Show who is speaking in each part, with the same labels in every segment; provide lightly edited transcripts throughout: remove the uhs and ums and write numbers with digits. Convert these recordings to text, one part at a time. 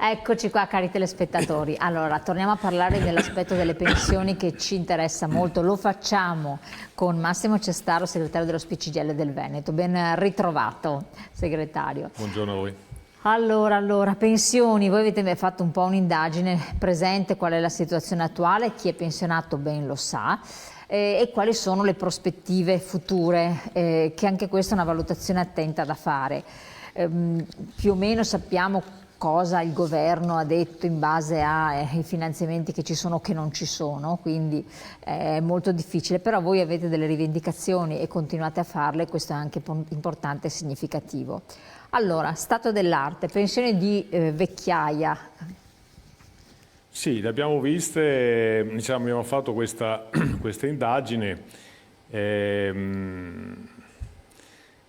Speaker 1: Eccoci qua, cari telespettatori. Allora, torniamo a parlare dell'aspetto delle pensioni che ci interessa molto. Lo facciamo con Massimo Cestaro, segretario dello SPCGL del Veneto. Ben ritrovato, segretario.
Speaker 2: Buongiorno a voi.
Speaker 1: Allora, pensioni. Voi avete fatto un po' un'indagine presente, qual è la situazione attuale, chi è pensionato ben lo sa. E quali sono le prospettive future, che anche questa è una valutazione attenta da fare. Più o meno sappiamo cosa il governo ha detto in base ai finanziamenti che ci sono o che non ci sono, quindi è molto difficile, però voi avete delle rivendicazioni e continuate a farle, questo è anche importante e significativo. Allora, stato dell'arte, pensione di vecchiaia.
Speaker 2: Sì, le abbiamo viste, diciamo, abbiamo fatto questa indagine.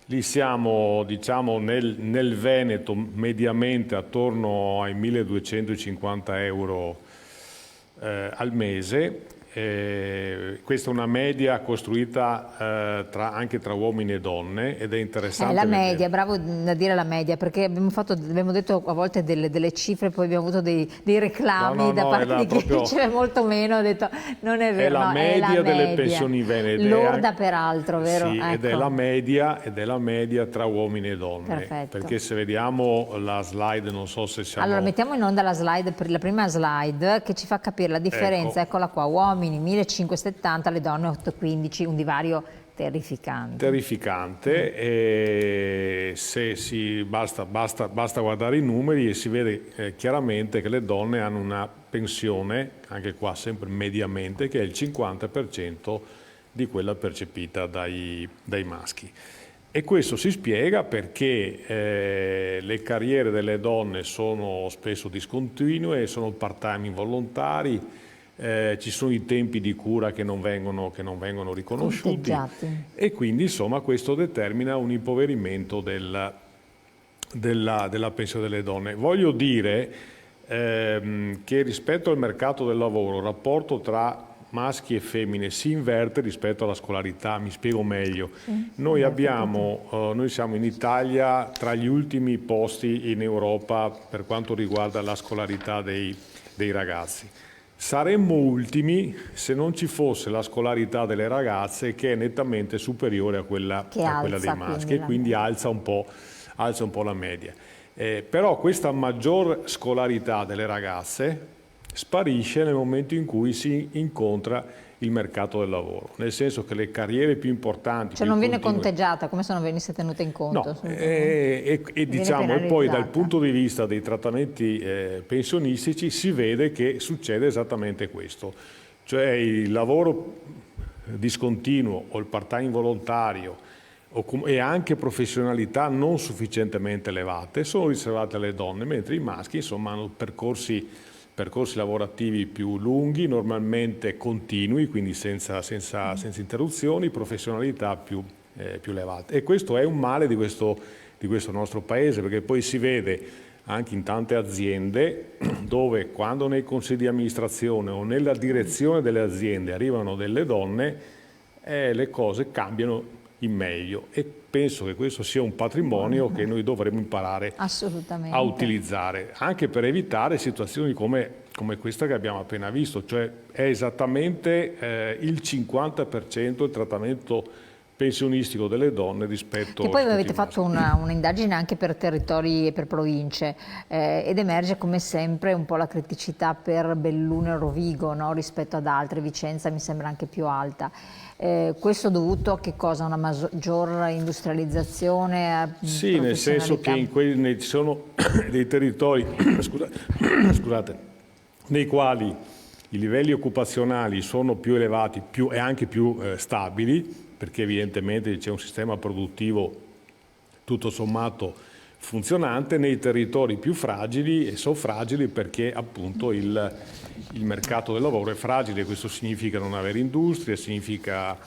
Speaker 2: Lì siamo, diciamo, nel Veneto mediamente attorno ai 1250 euro al mese. Questa è una media costruita anche tra uomini e donne ed è interessante.
Speaker 1: La media, bravo da dire la media, perché abbiamo detto a volte delle cifre, poi abbiamo avuto dei reclami da parte di chi riceve molto meno, ho detto non è vero.
Speaker 2: È la media delle pensioni venete.
Speaker 1: Lorda peraltro, vero?
Speaker 2: Sì,
Speaker 1: ecco.
Speaker 2: ed è la media tra uomini e donne.
Speaker 1: Perfetto.
Speaker 2: Perché se vediamo la slide, non so se siamo...
Speaker 1: Allora, mettiamo in onda la prima slide che ci fa capire la differenza, eccola qua, uomini 1570, le donne 815, un divario terrificante.
Speaker 2: Terrificante, e basta guardare i numeri e si vede chiaramente che le donne hanno una pensione, anche qua sempre mediamente, che è il 50% di quella percepita dai maschi. E questo si spiega perché le carriere delle donne sono spesso discontinue, sono part-time involontari, ci sono i tempi di cura che non vengono riconosciuti e quindi insomma questo determina un impoverimento della pensione delle donne. Voglio dire che rispetto al mercato del lavoro il rapporto tra maschi e femmine si inverte rispetto alla scolarità. Mi spiego meglio. Noi siamo in Italia tra gli ultimi posti in Europa per quanto riguarda la scolarità dei ragazzi. Saremmo ultimi se non ci fosse la scolarità delle ragazze, che è nettamente superiore a quella dei maschi, e quindi alza un po' la media. Però questa maggior scolarità delle ragazze sparisce nel momento in cui si incontra il mercato del lavoro, nel senso che le carriere più importanti...
Speaker 1: Cioè non viene conteggiata, come se non venisse tenuta in conto.
Speaker 2: No, e poi dal punto di vista dei trattamenti pensionistici si vede che succede esattamente questo, cioè il lavoro discontinuo o il part-time volontario e anche professionalità non sufficientemente elevate sono riservate alle donne, mentre i maschi insomma hanno percorsi lavorativi più lunghi, normalmente continui, quindi senza interruzioni, professionalità più elevate. E questo è un male di questo nostro paese, perché poi si vede anche in tante aziende dove quando nei consigli di amministrazione o nella direzione delle aziende arrivano delle donne, le cose cambiano in meglio, e penso che questo sia un patrimonio che noi dovremmo imparare a utilizzare, anche per evitare situazioni come questa che abbiamo appena visto, cioè è esattamente il 50% il trattamento pensionistico delle donne rispetto...
Speaker 1: Che poi avete fatto un'indagine anche per territori e per province, ed emerge come sempre un po' la criticità per Belluno e Rovigo, no? Rispetto ad altre. Vicenza mi sembra anche più alta. Questo dovuto a che cosa? Una maggior industrializzazione?
Speaker 2: Sì, nel senso che ci sono dei territori scusate, nei quali i livelli occupazionali sono più elevati e anche più stabili, perché evidentemente c'è un sistema produttivo tutto sommato funzionante. Nei territori più fragili, e sono fragili perché appunto il mercato del lavoro è fragile, questo significa non avere industria, significa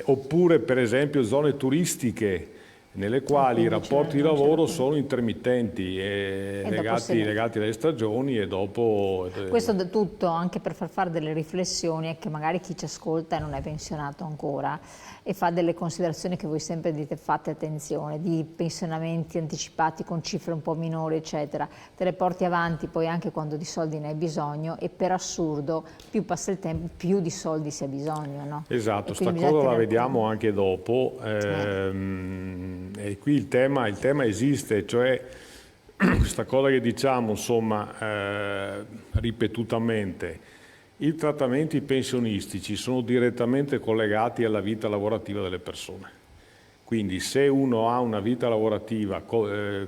Speaker 2: oppure per esempio zone turistiche nelle quali i rapporti di lavoro sono intermittenti, legati alle stagioni e dopo...
Speaker 1: Questo tutto anche per far fare delle riflessioni e che magari chi ci ascolta e non è pensionato ancora e fa delle considerazioni che voi sempre dite fate attenzione, di pensionamenti anticipati con cifre un po' minori eccetera, te le porti avanti poi anche quando di soldi ne hai bisogno e per assurdo più passa il tempo più di soldi si ha bisogno, no?
Speaker 2: Esatto, sta cosa la vediamo anche dopo. E qui il tema esiste, cioè questa cosa che diciamo insomma ripetutamente, i trattamenti pensionistici sono direttamente collegati alla vita lavorativa delle persone. Quindi se uno ha una vita lavorativa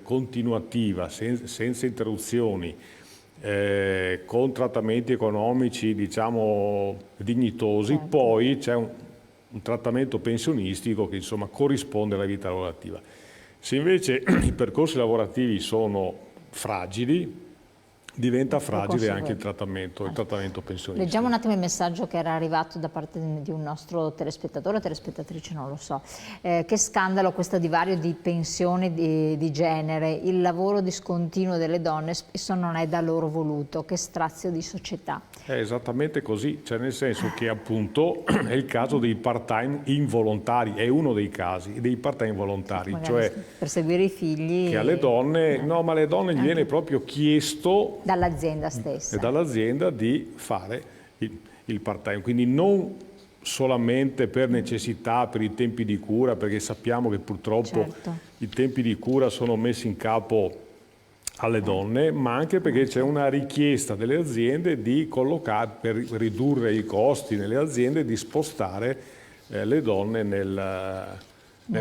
Speaker 2: continuativa, senza interruzioni, con trattamenti economici diciamo dignitosi, certo, poi c'è un trattamento pensionistico che insomma corrisponde alla vita lavorativa. Se invece i percorsi lavorativi sono fragili, diventa fragile anche il trattamento pensionistico.
Speaker 1: Leggiamo un attimo il messaggio che era arrivato da parte di un nostro telespettatore o telespettatrice, non lo so. Che scandalo questo divario di pensione di genere, il lavoro discontinuo delle donne spesso non è da loro voluto, che strazio di società.
Speaker 2: È esattamente così, cioè nel senso che appunto è il caso dei part-time involontari, è uno dei casi dei part-time volontari, cioè
Speaker 1: per seguire i figli.
Speaker 2: Che alle donne, no, ma alle donne gli viene proprio chiesto
Speaker 1: dall'azienda stessa.
Speaker 2: E dall'azienda di fare il part-time, quindi non solamente per necessità, per i tempi di cura, perché sappiamo che purtroppo i tempi di cura sono messi in capo alle donne, ma anche perché c'è una richiesta delle aziende di collocare, per ridurre i costi nelle aziende, di spostare le donne nel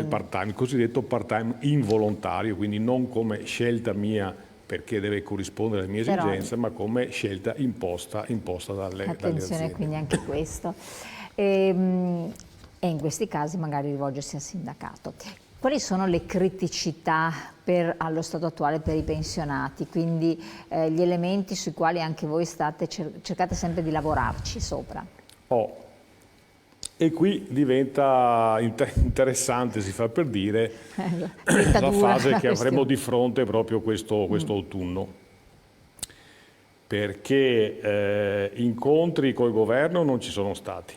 Speaker 2: part-time, il cosiddetto part-time involontario, quindi non come scelta mia perché deve corrispondere alle mie esigenze, ma come scelta imposta dalle aziende.
Speaker 1: Attenzione quindi anche questo. E in questi casi magari rivolgersi al sindacato. Quali sono le criticità allo stato attuale per i pensionati, quindi gli elementi sui quali anche voi cercate sempre di lavorarci sopra?
Speaker 2: E qui diventa interessante, si fa per dire, la fase che avremo di fronte proprio questo autunno. Perché incontri col governo non ci sono stati.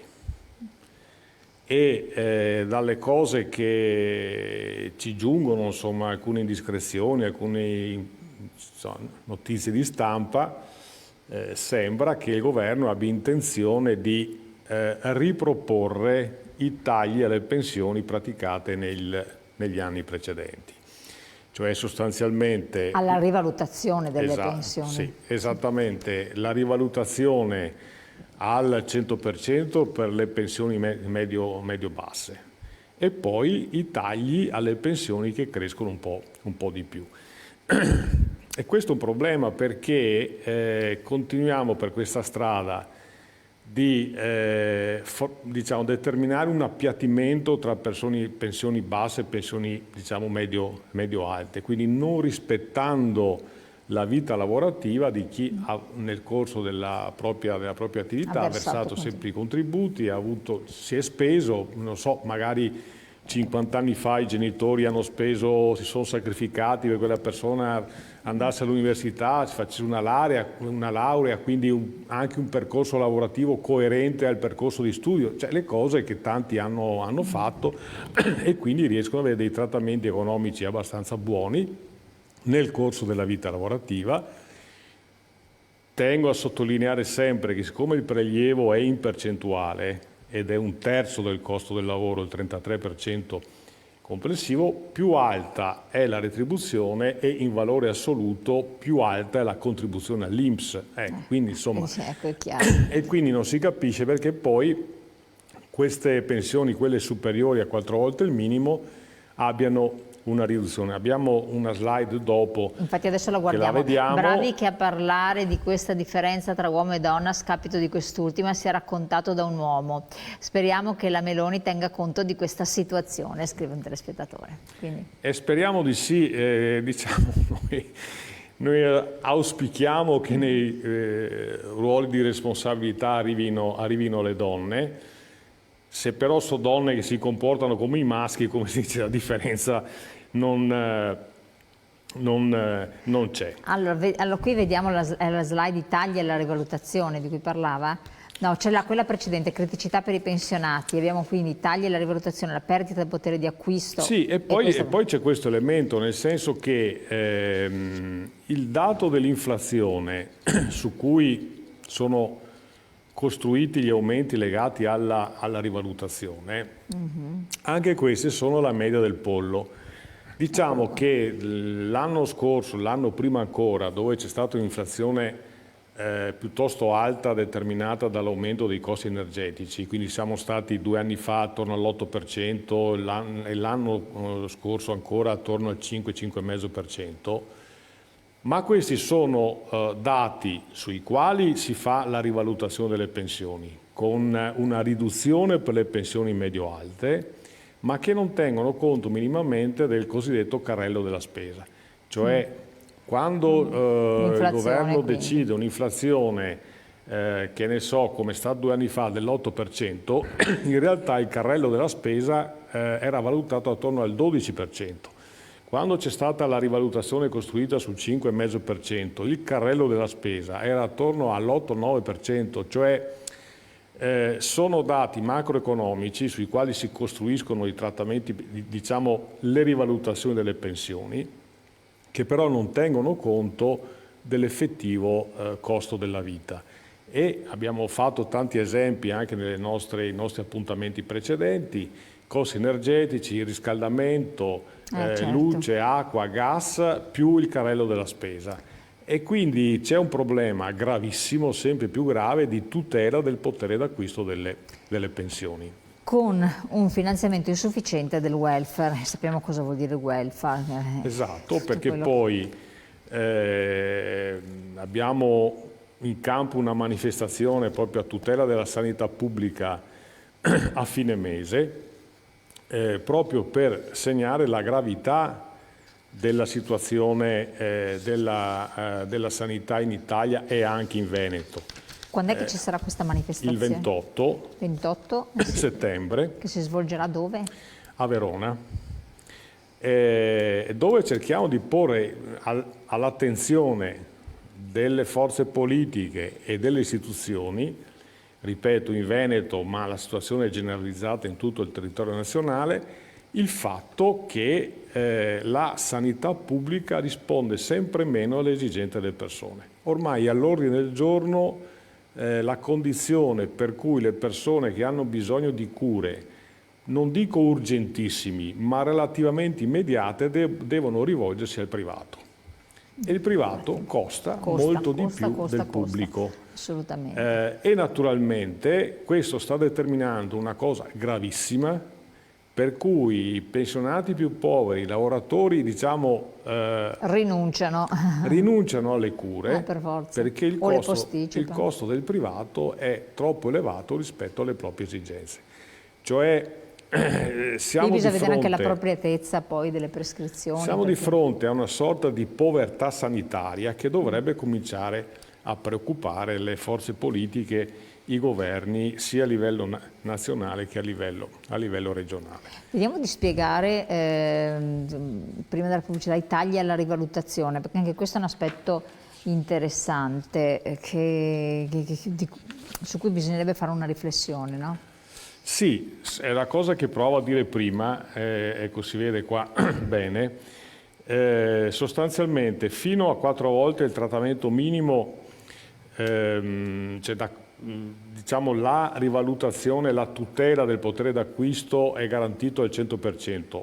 Speaker 2: E dalle cose che ci giungono, insomma, alcune indiscrezioni, alcune notizie di stampa, sembra che il governo abbia intenzione di riproporre i tagli alle pensioni praticate negli anni precedenti. Cioè sostanzialmente...
Speaker 1: Alla rivalutazione delle pensioni.
Speaker 2: Sì, esattamente, la rivalutazione al 100% per le pensioni medio-basse e poi i tagli alle pensioni che crescono un po' di più. E questo è un problema perché continuiamo per questa strada di diciamo, determinare un appiattimento tra pensioni basse e pensioni diciamo, medio-alte, quindi non rispettando la vita lavorativa di chi nel corso della propria attività ha versato sempre i contributi, si è speso, non so, magari 50 anni fa i genitori si sono sacrificati per quella persona andasse all'università, si facesse una laurea, quindi anche un percorso lavorativo coerente al percorso di studio, cioè le cose che tanti hanno fatto e quindi riescono ad avere dei trattamenti economici abbastanza buoni nel corso della vita lavorativa. Tengo a sottolineare sempre che siccome il prelievo è in percentuale ed è un terzo del costo del lavoro, il 33% complessivo, più alta è la retribuzione e in valore assoluto più alta è la contribuzione all'INPS. Quindi insomma,
Speaker 1: ecco, è chiaro.
Speaker 2: E quindi non si capisce perché poi queste pensioni, quelle superiori a 4 volte il minimo, abbiano una riduzione. Abbiamo una slide dopo.
Speaker 1: Infatti adesso la guardiamo.
Speaker 2: La vediamo.
Speaker 1: Bravi che a parlare di questa differenza tra uomo e donna a scapito di quest'ultima sia raccontato da un uomo. Speriamo che la Meloni tenga conto di questa situazione, scrive un telespettatore.
Speaker 2: E speriamo di sì, diciamo noi auspichiamo che nei ruoli di responsabilità arrivino le donne. Se però sono donne che si comportano come i maschi, come si dice, la differenza non c'è.
Speaker 1: Allora, qui vediamo la slide di tagli alla rivalutazione di cui parlava. No, c'è quella precedente, criticità per i pensionati. Abbiamo quindi tagli alla rivalutazione, la perdita del potere di acquisto.
Speaker 2: Sì, e poi c'è questo elemento, nel senso che il dato dell'inflazione su cui sono costruiti gli aumenti legati alla rivalutazione, anche questi sono la media del pollo. Diciamo che l'anno scorso, l'anno prima ancora, dove c'è stata un'inflazione piuttosto alta determinata dall'aumento dei costi energetici, quindi siamo stati 2 anni fa attorno all'8% e l'anno scorso ancora attorno al 5-5,5%, ma questi sono dati sui quali si fa la rivalutazione delle pensioni, con una riduzione per le pensioni medio-alte, ma che non tengono conto minimamente del cosiddetto carrello della spesa, cioè quando il governo decide un'inflazione, che ne so, come è stato 2 anni fa, dell'8%, in realtà il carrello della spesa era valutato attorno al 12%. Quando c'è stata la rivalutazione costruita sul 5,5%, il carrello della spesa era attorno all'8-9%, cioè sono dati macroeconomici sui quali si costruiscono i trattamenti, diciamo le rivalutazioni delle pensioni, che però non tengono conto dell'effettivo costo della vita. E abbiamo fatto tanti esempi anche nei nostri appuntamenti precedenti: costi energetici, il riscaldamento,
Speaker 1: certo.
Speaker 2: luce, acqua, gas, più il carrello della spesa. E quindi c'è un problema gravissimo, sempre più grave, di tutela del potere d'acquisto delle pensioni.
Speaker 1: Con un finanziamento insufficiente del welfare. Sappiamo cosa vuol dire welfare.
Speaker 2: Esatto, perché poi abbiamo in campo una manifestazione proprio a tutela della sanità pubblica a fine mese, proprio per segnare la gravità della situazione della sanità in Italia e anche in Veneto.
Speaker 1: Quando è che ci sarà questa manifestazione?
Speaker 2: Il 28 settembre.
Speaker 1: Che si svolgerà dove?
Speaker 2: A Verona, dove cerchiamo di porre all'attenzione delle forze politiche e delle istituzioni, ripeto in Veneto, ma la situazione è generalizzata in tutto il territorio nazionale, il fatto che la sanità pubblica risponde sempre meno alle esigenze delle persone. Ormai all'ordine del giorno la condizione per cui le persone che hanno bisogno di cure, non dico urgentissimi, ma relativamente immediate, devono rivolgersi al privato. E il privato costa molto di più del pubblico.
Speaker 1: Assolutamente.
Speaker 2: E naturalmente questo sta determinando una cosa gravissima, per cui i pensionati più poveri, i lavoratori, diciamo,
Speaker 1: rinunciano
Speaker 2: alle cure,
Speaker 1: per forza.
Speaker 2: Perché il costo del privato è troppo elevato rispetto alle proprie esigenze. Cioè,
Speaker 1: siamo bisogna vedere anche l'appropriatezza poi delle prescrizioni.
Speaker 2: Siamo di fronte a una sorta di povertà sanitaria che dovrebbe cominciare a preoccupare le forze politiche, i governi, sia a livello nazionale che a livello regionale.
Speaker 1: Vediamo di spiegare, prima della pubblicità, i tagli alla rivalutazione, perché anche questo è un aspetto interessante su cui bisognerebbe fare una riflessione, no?
Speaker 2: Sì, è la cosa che provo a dire prima, ecco si vede qua bene, sostanzialmente fino a 4 volte il trattamento minimo, diciamo la rivalutazione, la tutela del potere d'acquisto è garantito al 100%.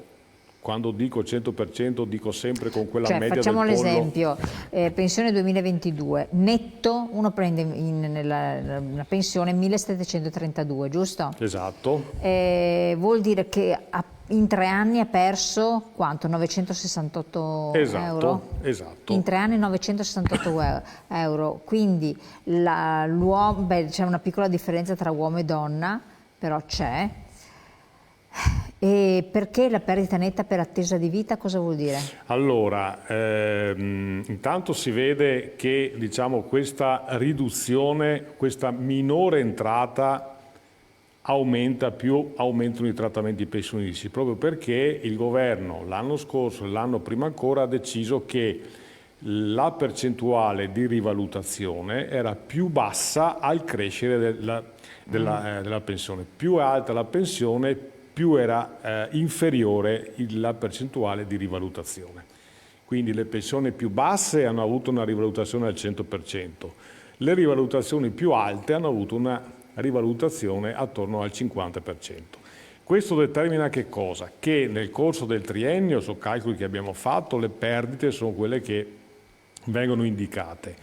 Speaker 2: Quando dico 100% dico sempre con quella media del pollo.
Speaker 1: Facciamo l'esempio, pensione 2022, netto, uno prende una pensione 1732, giusto?
Speaker 2: Esatto.
Speaker 1: Vuol dire che in 3 anni ha perso quanto? 968 euro?
Speaker 2: Esatto.
Speaker 1: In 3 anni 968 euro, quindi c'è una piccola differenza tra uomo e donna, però c'è. E perché la perdita netta per attesa di vita cosa vuol dire?
Speaker 2: Allora, intanto si vede che diciamo, questa riduzione, questa minore entrata aumenta, più aumentano i trattamenti pensionistici, proprio perché il governo l'anno scorso e l'anno prima ancora ha deciso che la percentuale di rivalutazione era più bassa al crescere della pensione. Più è alta la pensione, più era inferiore la percentuale di rivalutazione. Quindi le pensioni più basse hanno avuto una rivalutazione al 100%, le rivalutazioni più alte hanno avuto una rivalutazione attorno al 50%. Questo determina che cosa? Che nel corso del triennio, su calcoli che abbiamo fatto, le perdite sono quelle che vengono indicate.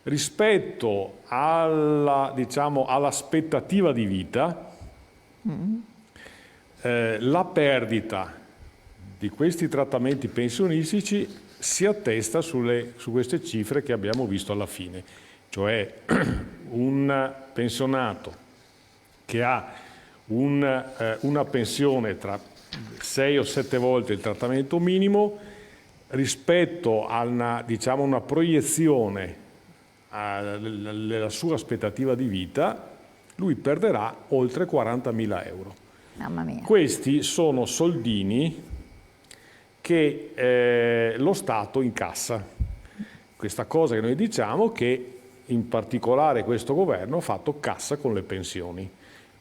Speaker 2: Rispetto all'aspettativa di vita, la perdita di questi trattamenti pensionistici si attesta su queste cifre che abbiamo visto alla fine, cioè un pensionato che ha una pensione tra 6 o 7 volte il trattamento minimo rispetto a una proiezione della sua aspettativa di vita, lui perderà oltre 40.000 euro.
Speaker 1: Mamma mia.
Speaker 2: Questi sono soldini che lo Stato incassa. Questa cosa che noi diciamo che in particolare questo governo ha fatto cassa con le pensioni,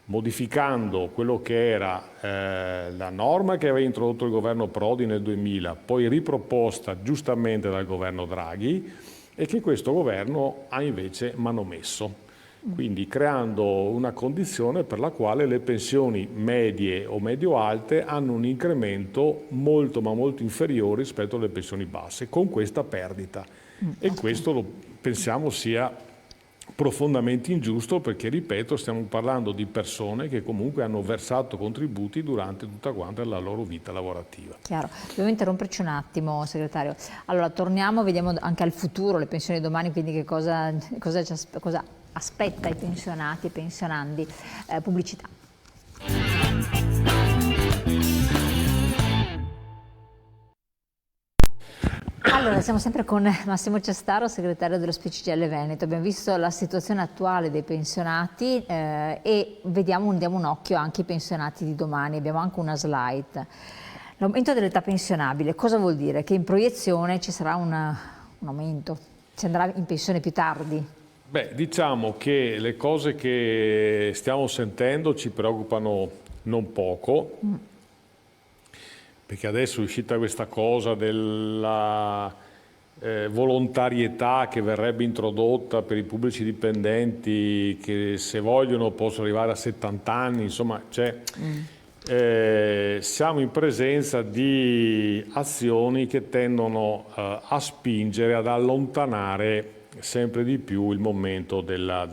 Speaker 2: modificando quello che era la norma che aveva introdotto il governo Prodi nel 2000, poi riproposta giustamente dal governo Draghi e che questo governo ha invece manomesso. Quindi creando una condizione per la quale le pensioni medie o medio-alte hanno un incremento molto ma molto inferiore rispetto alle pensioni basse, con questa perdita. E questo pensiamo sia profondamente ingiusto perché, ripeto, stiamo parlando di persone che comunque hanno versato contributi durante tutta quanta la loro vita lavorativa.
Speaker 1: Chiaro. Dobbiamo interromperci un attimo, segretario. Allora, torniamo, vediamo anche al futuro, le pensioni domani, quindi che cosa aspetta i pensionati e pensionandi. Pubblicità. Allora, siamo sempre con Massimo Ciastaro, segretario dello CGIL Veneto. Abbiamo visto la situazione attuale dei pensionati e diamo un occhio anche ai pensionati di domani. Abbiamo anche una slide. L'aumento dell'età pensionabile, cosa vuol dire? Che in proiezione ci sarà un aumento, si andrà in pensione più tardi?
Speaker 2: Beh, diciamo che le cose che stiamo sentendo ci preoccupano non poco, perché adesso è uscita questa cosa della volontarietà che verrebbe introdotta per i pubblici dipendenti che se vogliono possono arrivare a 70 anni, insomma siamo in presenza di azioni che tendono a spingere, ad allontanare sempre di più il momento della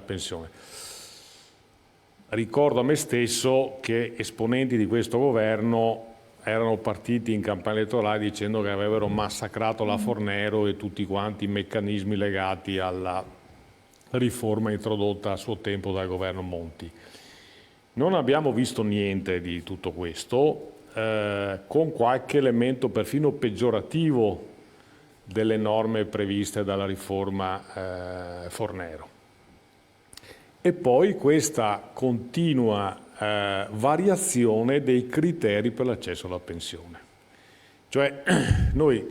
Speaker 2: pensione. Ricordo a me stesso che esponenti di questo governo erano partiti in campagna elettorale dicendo che avrebbero massacrato la Fornero e tutti quanti i meccanismi legati alla riforma introdotta a suo tempo dal governo Monti. Non abbiamo visto niente di tutto questo, con qualche elemento perfino peggiorativo delle norme previste dalla riforma Fornero. E poi questa continua variazione dei criteri per l'accesso alla pensione. Cioè noi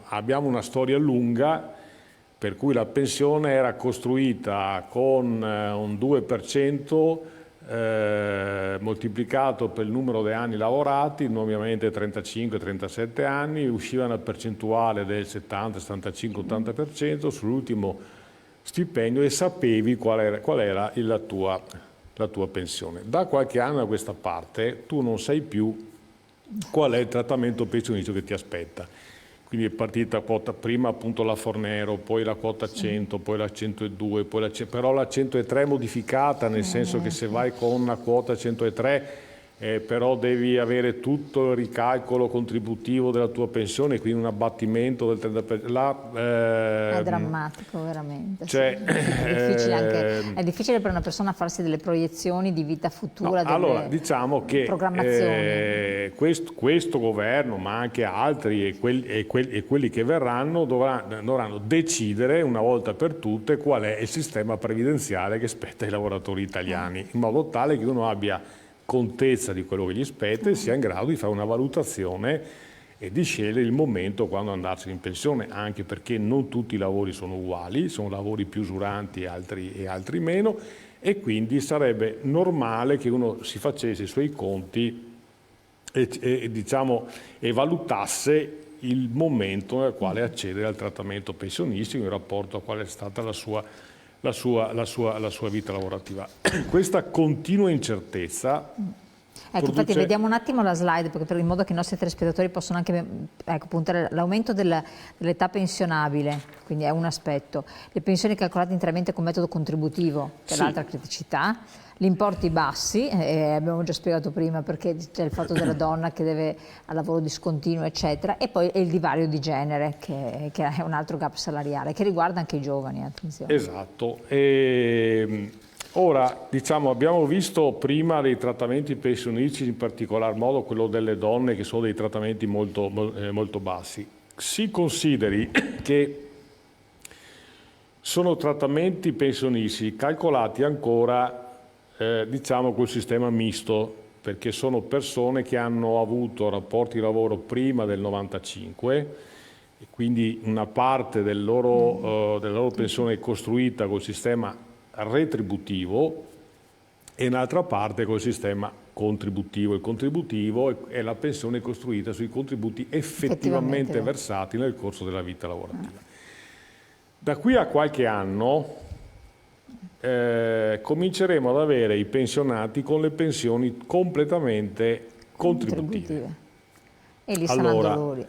Speaker 2: abbiamo una storia lunga per cui la pensione era costruita con un 2% moltiplicato per il numero di anni lavorati, ovviamente 35-37 anni, usciva una percentuale del 70, 75, 80% sull'ultimo stipendio e sapevi qual era la tua pensione. Da qualche anno a questa parte tu non sai più qual è il trattamento pensionistico che ti aspetta. Quindi è partita quota prima appunto la Fornero, poi la quota 100, poi la 102, però la 103 è modificata, nel senso che se vai con una quota 103 però devi avere tutto il ricalcolo contributivo della tua pensione, quindi un abbattimento del 30%.
Speaker 1: È drammatico, veramente.
Speaker 2: Cioè,
Speaker 1: sì. È difficile per una persona farsi delle proiezioni di vita futura,
Speaker 2: no, allora, diciamo che questo governo, ma anche altri e quelli che verranno, dovranno decidere una volta per tutte qual è il sistema previdenziale che spetta ai lavoratori italiani, in modo tale che uno abbia contezza di quello che gli spetta e sia in grado di fare una valutazione e di scegliere il momento quando andarsene in pensione, anche perché non tutti i lavori sono uguali, sono lavori più usuranti e altri meno, e quindi sarebbe normale che uno si facesse i suoi conti e valutasse il momento nel quale accedere al trattamento pensionistico in rapporto a qual è stata la sua vita lavorativa. Questa continua incertezza
Speaker 1: infatti vediamo un attimo la slide, in modo che i nostri telespettatori possano anche puntare l'aumento dell'età pensionabile, quindi è un aspetto, le pensioni calcolate interamente con metodo contributivo, che è l'altra criticità, gli importi bassi, abbiamo già spiegato prima perché c'è il fatto della donna che deve al lavoro discontinuo eccetera, e poi il divario di genere che è un altro gap salariale che riguarda anche i giovani, attenzione.
Speaker 2: Esatto. Ora, abbiamo visto prima dei trattamenti pensionistici, in particolar modo quello delle donne, che sono dei trattamenti molto bassi. Si consideri che sono trattamenti pensionistici calcolati ancora col sistema misto, perché sono persone che hanno avuto rapporti di lavoro prima del 95 e quindi una parte della loro pensione è costruita col sistema retributivo e un'altra parte col sistema contributivo. Il contributivo è la pensione costruita sui contributi effettivamente versati nel corso della vita lavorativa. Da qui a qualche anno cominceremo ad avere i pensionati con le pensioni completamente contributive.
Speaker 1: E lì saranno dolori.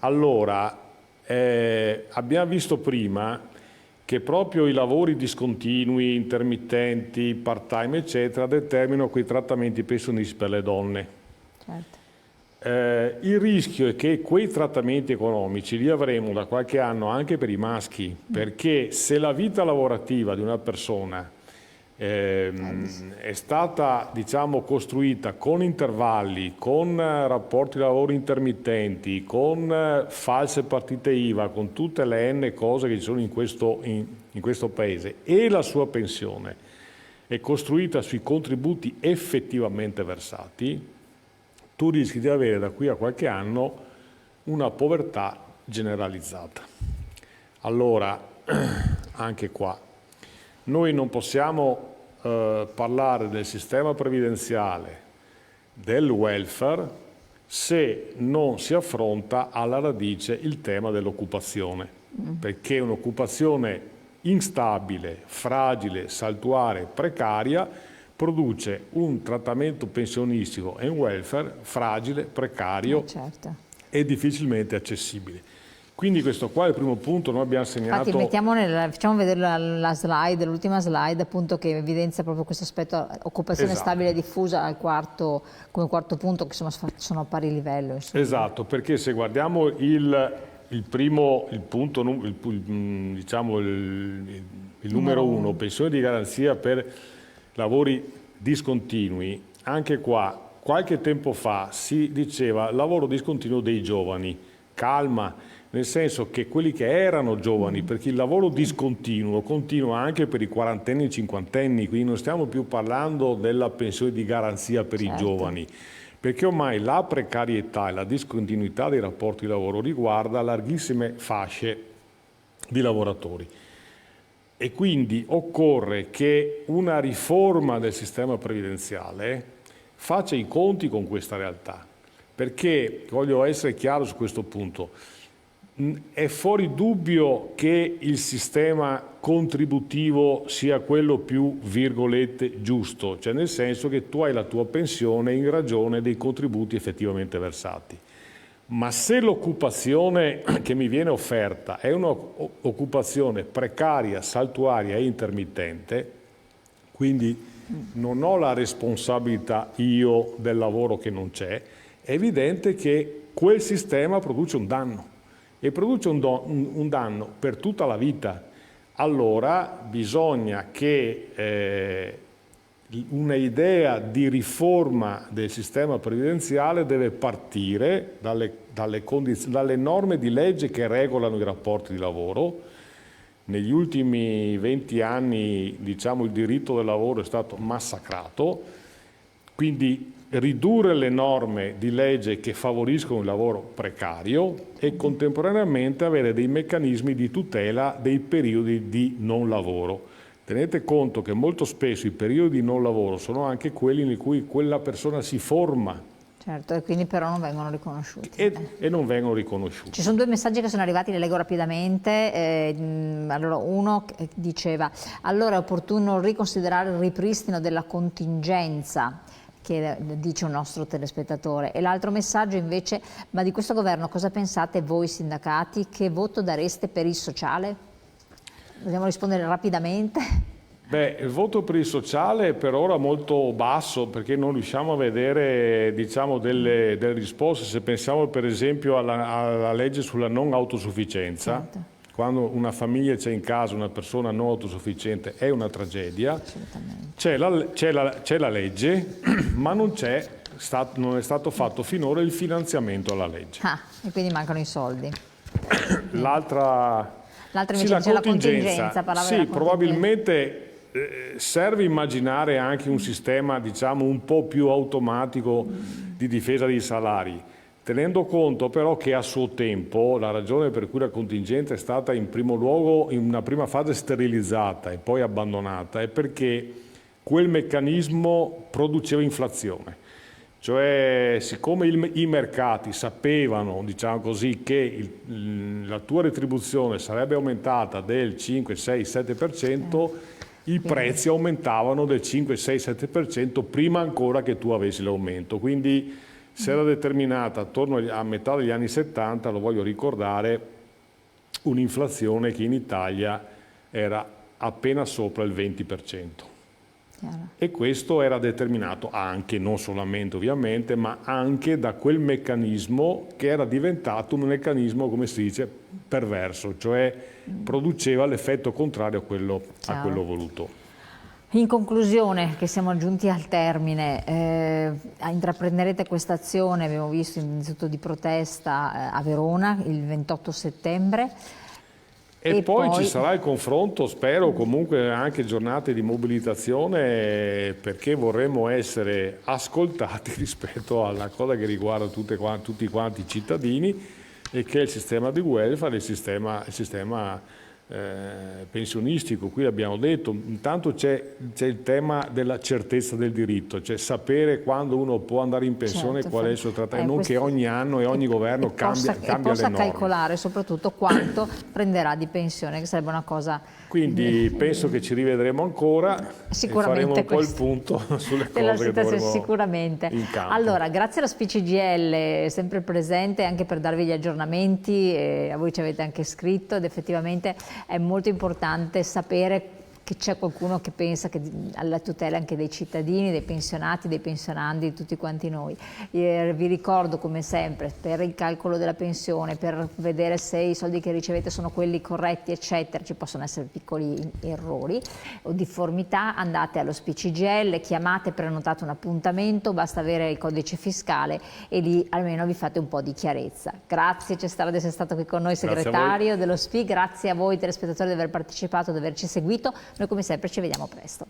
Speaker 2: Allora, abbiamo visto prima che proprio i lavori discontinui, intermittenti, part-time, eccetera, determinano quei trattamenti pensionistici per le donne.
Speaker 1: Certo.
Speaker 2: Il rischio è che quei trattamenti economici li avremo da qualche anno anche per i maschi, perché se la vita lavorativa di una persona è stata costruita con intervalli, con rapporti di lavoro intermittenti, con false partite IVA, con tutte le N cose che ci sono in questo paese, e la sua pensione è costruita sui contributi effettivamente versati, tu rischi di avere da qui a qualche anno una povertà generalizzata. Allora, anche qua, noi non possiamo parlare del sistema previdenziale, del welfare, se non si affronta alla radice il tema dell'occupazione, perché un'occupazione instabile, fragile, saltuaria, precaria produce un trattamento pensionistico e un welfare fragile, precario e difficilmente accessibile. Quindi questo qua è il primo punto, noi abbiamo segnato...
Speaker 1: Infatti facciamo vedere la slide, l'ultima slide appunto, che evidenzia proprio questo aspetto, occupazione stabile e diffusa come quarto punto, che insomma sono a pari livello. Insomma.
Speaker 2: Esatto, perché se guardiamo il numero uno, pensione di garanzia per lavori discontinui, anche qua qualche tempo fa si diceva lavoro discontinuo dei giovani, calma, nel senso che quelli che erano giovani, perché il lavoro discontinuo continua anche per i quarantenni e i cinquantenni, quindi non stiamo più parlando della pensione di garanzia per i giovani, perché ormai la precarietà e la discontinuità dei rapporti di lavoro riguarda larghissime fasce di lavoratori. E quindi occorre che una riforma del sistema previdenziale faccia i conti con questa realtà, perché, voglio essere chiaro su questo punto, è fuori dubbio che il sistema contributivo sia quello più, virgolette, giusto, cioè nel senso che tu hai la tua pensione in ragione dei contributi effettivamente versati. Ma se l'occupazione che mi viene offerta è un'occupazione precaria, saltuaria e intermittente, quindi non ho la responsabilità io del lavoro che non c'è, è evidente che quel sistema produce un danno e produce un danno per tutta la vita. Allora bisogna che un'idea di riforma del sistema previdenziale deve partire dalle norme di legge che regolano i rapporti di lavoro. Negli ultimi 20 anni, diciamo, il diritto del lavoro è stato massacrato, quindi ridurre le norme di legge che favoriscono il lavoro precario e contemporaneamente avere dei meccanismi di tutela dei periodi di non lavoro. Tenete conto che molto spesso i periodi di non lavoro sono anche quelli in cui quella persona si forma.
Speaker 1: Certo, e quindi però non vengono riconosciuti.
Speaker 2: E non vengono riconosciuti.
Speaker 1: Ci sono due messaggi che sono arrivati, li leggo rapidamente. Allora, uno diceva: allora è opportuno riconsiderare il ripristino della contingenza, che dice un nostro telespettatore. E l'altro messaggio invece: ma di questo governo cosa pensate voi sindacati? Che voto dareste per il sociale? Dobbiamo rispondere rapidamente.
Speaker 2: Beh, il voto per il sociale è per ora molto basso, perché non riusciamo a vedere, diciamo, delle risposte. Se pensiamo per esempio alla legge sulla non autosufficienza, certo. Quando una famiglia c'è in casa una persona non autosufficiente è una tragedia. C'è la legge, ma non è stato fatto finora il finanziamento alla legge.
Speaker 1: E quindi mancano i soldi.
Speaker 2: L'altra
Speaker 1: invece c'è la contingenza.
Speaker 2: Sì, probabilmente serve immaginare anche un sistema, diciamo, un po' più automatico di difesa dei salari, tenendo conto però che a suo tempo la ragione per cui la contingenza è stata in primo luogo in una prima fase sterilizzata e poi abbandonata è perché quel meccanismo produceva inflazione. Cioè, siccome i mercati sapevano, diciamo così, che la tua retribuzione sarebbe aumentata del 5, 6, 7%, i prezzi aumentavano del 5, 6, 7% prima ancora che tu avessi l'aumento. Quindi si era determinata attorno a metà degli anni 70, lo voglio ricordare, un'inflazione che in Italia era appena sopra il 20%. E questo era determinato anche, non solamente ovviamente, ma anche da quel meccanismo che era diventato un meccanismo, come si dice, perverso, cioè produceva l'effetto contrario a quello voluto.
Speaker 1: In conclusione, che siamo giunti al termine, intraprenderete questa azione, abbiamo visto, innanzitutto di protesta a Verona il 28 settembre.
Speaker 2: E poi ci sarà il confronto, spero, comunque anche giornate di mobilitazione, perché vorremmo essere ascoltati rispetto alla cosa che riguarda tutti quanti i cittadini, e che è il sistema di welfare, il sistema pensionistico. Qui abbiamo detto, intanto c'è il tema della certezza del diritto, cioè sapere quando uno può andare in pensione, certo, qual è il suo trattamento, non che ogni anno e ogni governo cambia le norme. E possa
Speaker 1: calcolare soprattutto quanto prenderà di pensione, che sarebbe una cosa...
Speaker 2: Quindi penso che ci rivedremo ancora e faremo un po' il punto sulle cose che dovremo
Speaker 1: sicuramente.
Speaker 2: In campo.
Speaker 1: Allora, grazie alla SPCGIL, sempre presente anche per darvi gli aggiornamenti, a voi ci avete anche scritto, ed effettivamente è molto importante sapere che c'è qualcuno che pensa alla tutela anche dei cittadini, dei pensionati, dei pensionandi, di tutti quanti noi. Vi ricordo come sempre, per il calcolo della pensione, per vedere se i soldi che ricevete sono quelli corretti, eccetera, ci possono essere piccoli errori o difformità, andate allo SPCGIL, chiamate, prenotate un appuntamento, basta avere il codice fiscale e lì almeno vi fate un po' di chiarezza. Grazie Cestraro di essere stato qui con noi, segretario dello SPI, grazie a voi telespettatori di aver partecipato, di averci seguito. Noi come sempre ci vediamo presto.